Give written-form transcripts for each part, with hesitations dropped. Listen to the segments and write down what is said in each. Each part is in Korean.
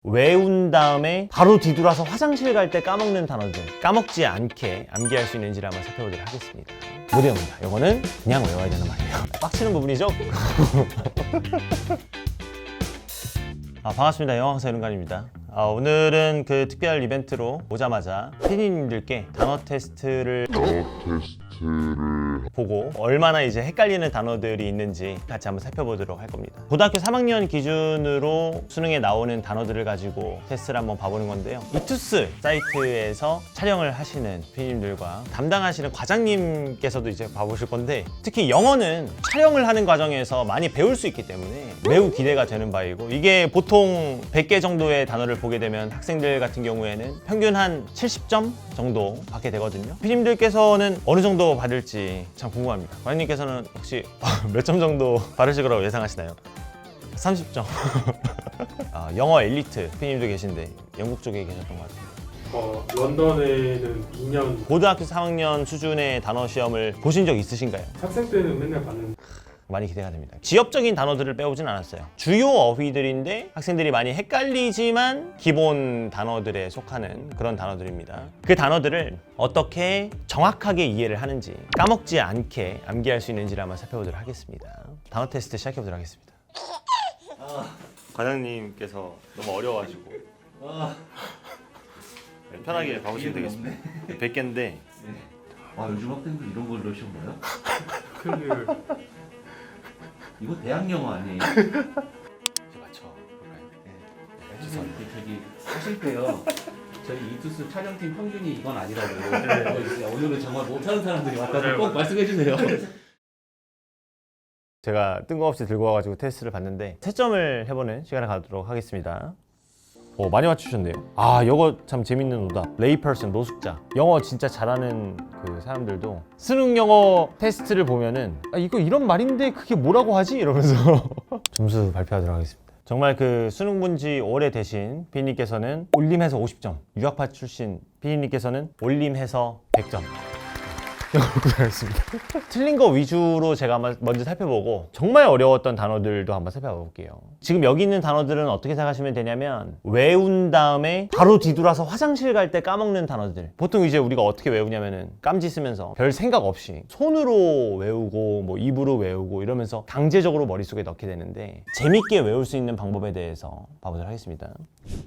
외운 다음에 바로 뒤돌아서 화장실 갈 때 까먹는 단어들, 까먹지 않게 암기할 수 있는지를 한번 살펴보도록 하겠습니다. 모델입니다. 이거는 그냥 외워야 되는 말이에요. 빡치는 부분이죠? 반갑습니다. 영어 강사 윤관입니다. 오늘은 그 특별 이벤트로 오자마자 PD님들께 단어 테스트를 보고 얼마나 이제 헷갈리는 단어들이 있는지 같이 한번 살펴보도록 할 겁니다. 고등학교 3학년 기준으로 수능에 나오는 단어들을 가지고 테스트를 한번 봐보는 건데요. 이투스 사이트에서 촬영을 하시는 PD님들과 담당하시는 과장님께서도 이제 봐보실 건데, 특히 영어는 촬영을 하는 과정에서 많이 배울 수 있기 때문에 매우 기대가 되는 바이고, 이게 보통 100개 정도의 단어를 보게 되면 학생들 같은 경우에는 평균 한 70점 정도 받게 되거든요. PD님들께서는 어느 정도 받을지 참 궁금합니다. 과장님께서는 혹시 몇 점 정도 받으실 거라고 예상하시나요? 30점. 영어 엘리트 PD님도 계신데 영국 쪽에 계셨던 것 같아요. 런던에는 2년 고등학교 3학년 수준의 단어 시험을 보신 적 있으신가요? 학생 때는 맨날 받는. 많이 기대가 됩니다. 지엽적인 단어들을 빼오진 않았어요. 주요 어휘들인데 학생들이 많이 헷갈리지만 기본 단어들에 속하는 그런 단어들입니다. 그 단어들을 어떻게 정확하게 이해를 하는지, 까먹지 않게 암기할 수 있는지를 한번 살펴보도록 하겠습니다. 단어 테스트 시작해보도록 하겠습니다. 과장님께서 너무 어려워가지고 편하게 봐보시면 되겠습니다. 100개인데 요즘 학생들 이런 걸로 시험 봐요? 큰일. 이거 대학 영어 아니에요? 이제 맞춰볼까요? 죄송합니다. 저기 하실 때요. 저희 이투스 촬영팀 평균이 이건 아니라고. 오늘은 정말 못하는 사람들이 왔다고 꼭 말씀해 주세요. 제가 뜬금없이 들고 와가지고 테스트를 봤는데 채점을 해보는 시간을 갖도록 하겠습니다. 많이 맞추셨네요. 이거 참 재밌는 오답. 레이퍼슨, 노숙자. 영어 진짜 잘하는 그 사람들도 수능 영어 테스트를 보면은 이거 이런 말인데 그게 뭐라고 하지? 이러면서 점수 발표하도록 하겠습니다. 정말 그 수능 본지 오래되신 PD님께서는 올림해서 50점, 유학파 출신 PD님께서는 올림해서 100점. 고생하셨습니다. 틀린 거 위주로 제가 한번 먼저 살펴보고 정말 어려웠던 단어들도 한번 살펴볼게요. 지금 여기 있는 단어들은 어떻게 생각하시면 되냐면, 외운 다음에 바로 뒤돌아서 화장실 갈 때 까먹는 단어들. 보통 이제 우리가 어떻게 외우냐면은 깜지 쓰면서 별 생각 없이 손으로 외우고 뭐 입으로 외우고 이러면서 강제적으로 머릿속에 넣게 되는데, 재밌게 외울 수 있는 방법에 대해서 봐보도록 하겠습니다.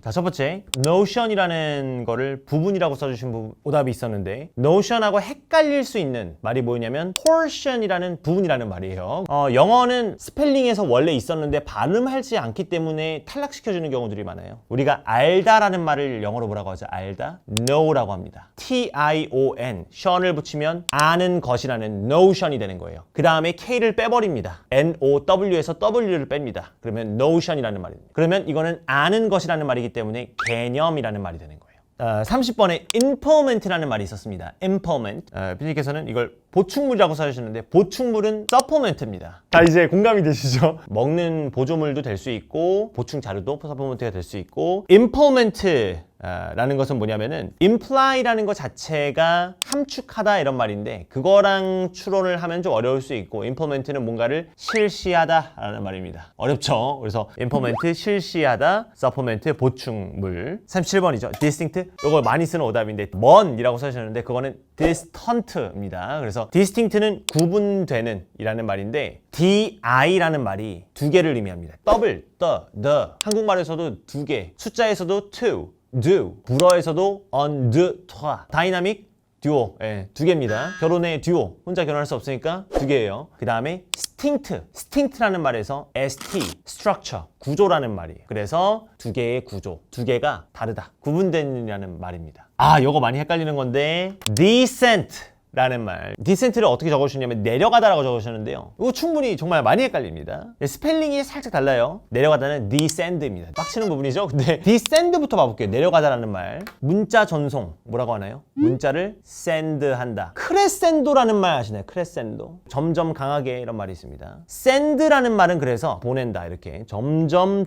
자, 첫 번째, notion이라는 거를 부분이라고 써주신 오답이 있었는데, notion하고 헷갈릴 수 있는 말이 뭐냐면 portion이라는 부분이라는 말이에요. 영어는 스펠링에서 원래 있었는데 발음하지 않기 때문에 탈락시켜주는 경우들이 많아요. 우리가 알다라는 말을 영어로 뭐라고 하죠? 알다? know라고 합니다. T-I-O-N, 션을 붙이면 아는 것이라는 notion이 되는 거예요. 그 다음에 K를 빼버립니다. N-O-W에서 W를 뺍니다. 그러면 notion이라는 말입니다. 그러면 이거는 아는 것이라는 말이기 때문에 개념이라는 말이 되는 거예요. 30번에 imperment라는 말이 있었습니다. imperment. PD님께서는 이걸 보충물이라고 써주셨는데, 보충물은 supplement입니다. 자, 이제 공감이 되시죠? 먹는 보조물도 될 수 있고 보충 자료도 supplement가 될 수 있고, imperment 라는 것은 뭐냐면은 imply라는 것 자체가 함축하다 이런 말인데, 그거랑 추론을 하면 좀 어려울 수 있고, implement는 뭔가를 실시하다 라는 말입니다. 어렵죠? 그래서 implement 실시하다, supplement 보충물. 37번이죠. distinct. 이거 많이 쓰는 오답인데 먼이라고 써주셨는데 그거는 distant입니다. 그래서 distinct는 구분되는 이라는 말인데, di라는 말이 두 개를 의미합니다. double, the. 한국말에서도 두 개, 숫자에서도 two, do, 불어에서도 on, deux, trois. 다이나믹 듀오, 두 개입니다. 결혼의 듀오, 혼자 결혼할 수 없으니까 두 개예요. 그 다음에 distinct라는 말에서 st, structure, 구조라는 말이에요. 그래서 두 개의 구조, 두 개가 다르다, 구분되느냐는 말입니다. 요거 많이 헷갈리는 건데, descent 라는 말. descent를 어떻게 적어주셨냐면 내려가다라고 적어주셨는데요. 이거 충분히 정말 많이 헷갈립니다. 스펠링이 살짝 달라요. 내려가다는 descend입니다. 빡치는 부분이죠. 근데 descend부터 봐볼게요. 내려가다라는 말. 문자 전송 뭐라고 하나요? 문자를 send한다. 크레센도라는 말 아시나요? 크레센도. 점점 강하게 이런 말이 있습니다. send라는 말은 그래서 보낸다, 이렇게 점점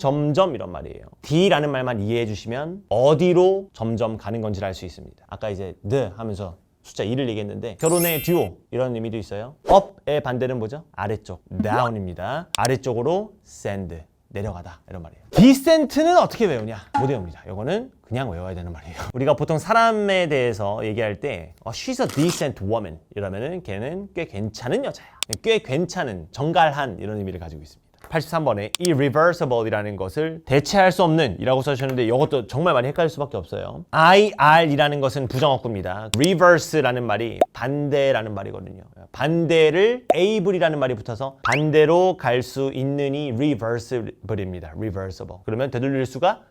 이런 말이에요. D라는 말만 이해해 주시면 어디로 점점 가는 건지를 알 수 있습니다. 아까 이제 the 하면서 숫자 2를 얘기했는데, 결혼의 듀오 이런 의미도 있어요. up의 반대는 뭐죠? 아래쪽, down입니다. 아래쪽으로 send, 내려가다 이런 말이에요. descent는 어떻게 외우냐? 못 외웁니다. 이거는 그냥 외워야 되는 말이에요. 우리가 보통 사람에 대해서 얘기할 때 she's a decent woman 이러면은 걔는 꽤 괜찮은 여자야. 꽤 괜찮은, 정갈한 이런 의미를 가지고 있습니다. 83번에 irreversible이라는 것을 대체할 수 없는 이라고 써주셨는데 이것도 정말 많이 헷갈릴 수밖에 없어요. ir이라는 것은 부정어구입니다. reverse라는 말이 반대라는 말이거든요. 반대를 able이라는 말이 붙어서 반대로 갈 수 있는이 reversible입니다. reversible. 그러면 되돌릴 수가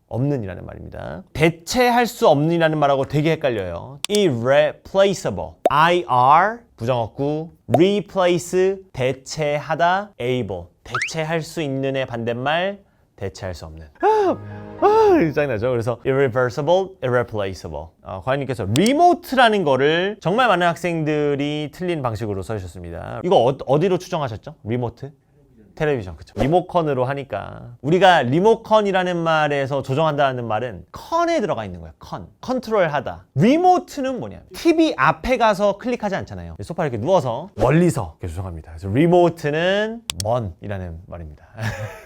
없는 이라는 말입니다. 대체할 수 없는 이라는 말하고 되게 헷갈려요. irreplaceable. IR 부정어구, replace 대체하다, able 대체할 수 있는의 반대말 대체할 수 없는. 짜증나죠? 그래서 irreversible, irreplaceable. 과연님께서 remote라는 거를 정말 많은 학생들이 틀린 방식으로 써주셨습니다. 이거 어디로 추정하셨죠? remote? 텔레비전, 그쵸. 리모컨으로 하니까 우리가 리모컨이라는 말에서 조정한다는 말은 컨에 들어가 있는 거예요. 컨트롤하다. 리모트는 뭐냐? TV 앞에 가서 클릭하지 않잖아요. 소파에 이렇게 누워서 멀리서 이렇게 조정합니다. 그래서 리모트는 먼이라는 말입니다.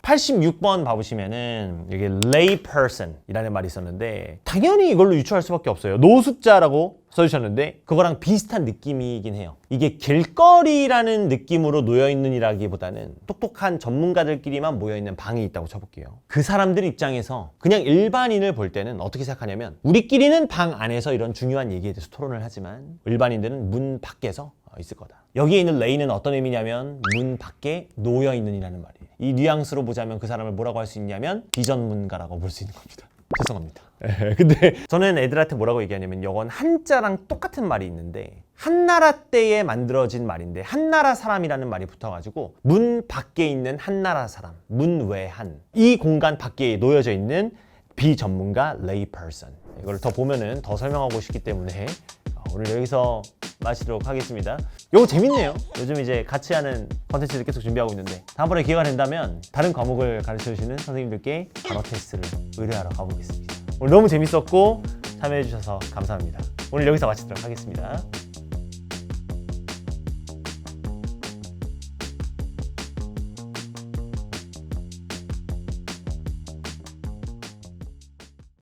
86번 봐보시면은 여기 layperson 이라는 말이 있었는데 당연히 이걸로 유추할 수밖에 없어요. 노숙자라고 써주셨는데 그거랑 비슷한 느낌이긴 해요. 이게 길거리라는 느낌으로 놓여있는 이라기보다는 똑똑한 전문가들끼리만 모여있는 방이 있다고 쳐볼게요. 그 사람들 입장에서 그냥 일반인을 볼 때는 어떻게 생각하냐면 우리끼리는 방 안에서 이런 중요한 얘기에 대해서 토론을 하지만 일반인들은 문 밖에서 있을 거다. 여기에 있는 레이는 어떤 의미냐면 문 밖에 놓여있는 이라는 말이에요. 이 뉘앙스로 보자면 그 사람을 뭐라고 할 수 있냐면 비전문가라고 볼 수 있는 겁니다. 죄송합니다. 근데 저는 애들한테 뭐라고 얘기하냐면 이건 한자랑 똑같은 말이 있는데 한나라 때에 만들어진 말인데 한나라 사람이라는 말이 붙어가지고 문 밖에 있는 한나라 사람, 문 외한 이 공간 밖에 놓여져 있는 비전문가 layperson. 이걸 더 보면은 더 설명하고 싶기 때문에 오늘 여기서 마치도록 하겠습니다. 이거 재밌네요. 요즘 이제 같이 하는 컨텐츠를 계속 준비하고 있는데 다음번에 기회가 된다면 다른 과목을 가르쳐주시는 선생님들께 단어 테스트를 의뢰하러 가보겠습니다. 오늘 너무 재밌었고 참여해주셔서 감사합니다. 오늘 여기서 마치도록 하겠습니다.